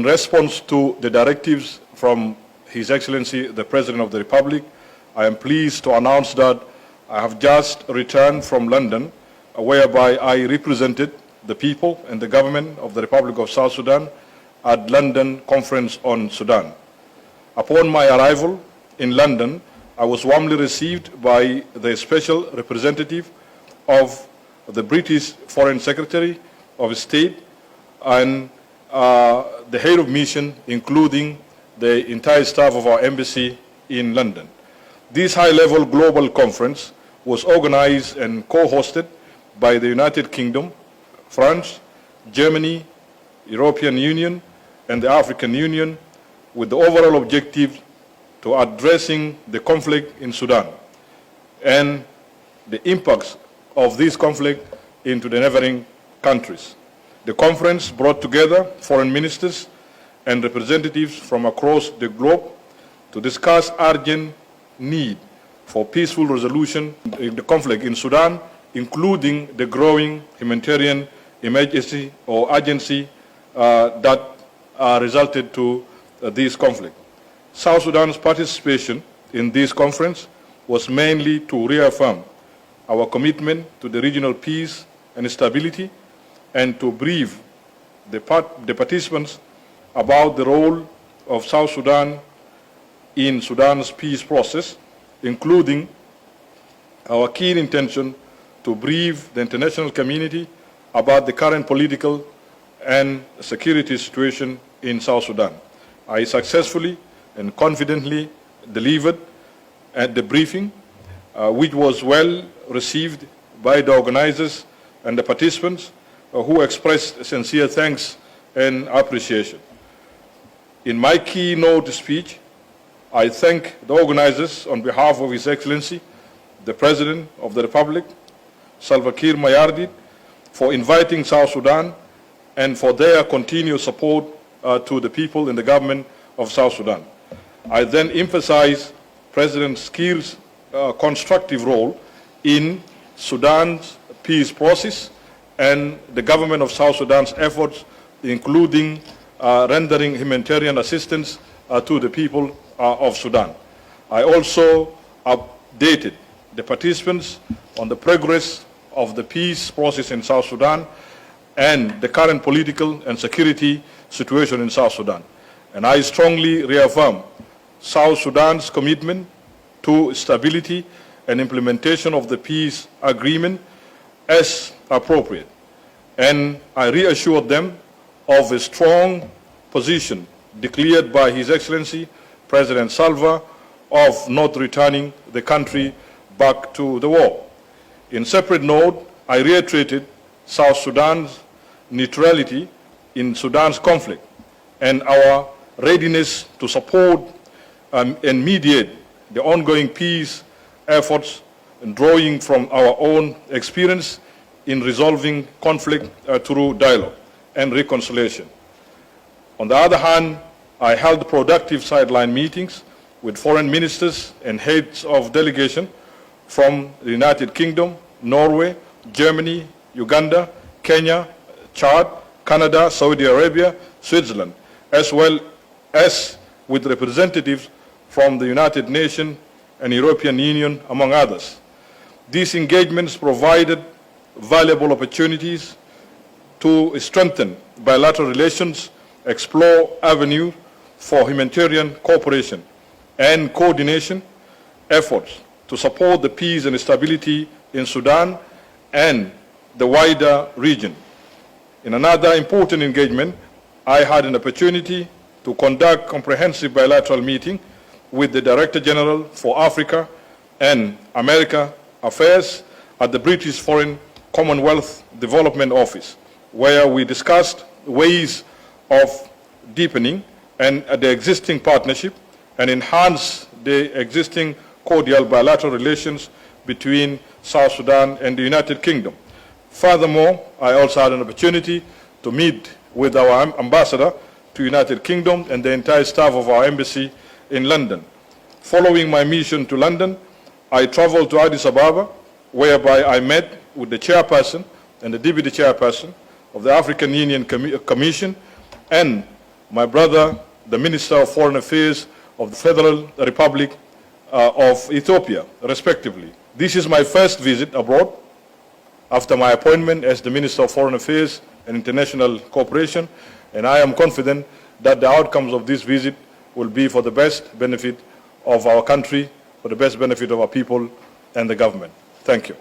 in response to the directives from His Excellency, the President of the Republic, I am pleased to announce that I have just returned from London, whereby I represented the people and the government of the Republic of South Sudan at London Conference on Sudan. Upon my arrival in London, I was warmly received by the Special Representative of the British Foreign Secretary of State and the head of mission, including the entire staff of our embassy in London. This high-level global conference was organized and co-hosted by the United Kingdom, France, Germany, European Union, and the African Union, with the overall objective to addressing the conflict in Sudan and the impacts of this conflict into the neighboring countries. The conference brought together foreign ministers and representatives from across the globe to discuss urgent need for peaceful resolution in the conflict in Sudan, including the growing humanitarian emergency or urgency that resulted to this conflict. South Sudan's participation in this conference was mainly to reaffirm our commitment to the regional peace and stability and to brief the participants about the role of South Sudan in Sudan's peace process, including our keen intention to brief the international community about the current political and security situation in South Sudan. I successfully and confidently delivered at the briefing, which was well received by the organizers and the participants who expressed sincere thanks and appreciation. In my keynote speech, I thank the organizers on behalf of His Excellency, the President of the Republic, Salva Kiir Mayardit, for inviting South Sudan and for their continued support to the people and the government of South Sudan. I then emphasize President Kiir's constructive role in Sudan's peace process and the government of South Sudan's efforts, including rendering humanitarian assistance to the people of Sudan. I also updated the participants on the progress of the peace process in South Sudan and the current political and security situation in South Sudan. And I strongly reaffirm South Sudan's commitment to stability and implementation of the peace agreement as appropriate. And I reassured them of a strong position declared by His Excellency President Salva of not returning the country back to the war. In separate note, I reiterated South Sudan's neutrality in Sudan's conflict and our readiness to support and mediate the ongoing peace efforts and drawing from our own experience in resolving conflict through dialogue and reconciliation. On the other hand, I held productive sideline meetings with foreign ministers and heads of delegation from the United Kingdom, Norway, Germany, Uganda, Kenya, Chad, Canada, Saudi Arabia, Switzerland, as well as with representatives from the United Nations and European Union, among others. These engagements provided valuable opportunities to strengthen bilateral relations, explore avenues for humanitarian cooperation and coordination efforts to support the peace and stability in Sudan and the wider region. In another important engagement, I had an opportunity to conduct comprehensive bilateral meeting with the Director General for Africa and America Affairs at the British Foreign Commonwealth Development Office, where we discussed ways of deepening and the existing partnership and enhance the existing cordial bilateral relations between South Sudan and the United Kingdom. Furthermore, I also had an opportunity to meet with our ambassador to United Kingdom and the entire staff of our embassy in London. Following my mission to London, I traveled to Addis Ababa, whereby I met with the chairperson and the deputy chairperson of the African Union Commission and my brother, the Minister of Foreign Affairs of the Federal Republic of Ethiopia, respectively. This is my first visit abroad after my appointment as the Minister of Foreign Affairs and International Cooperation, and I am confident that the outcomes of this visit will be for the best benefit of our country, for the best benefit of our people and the government. Thank you.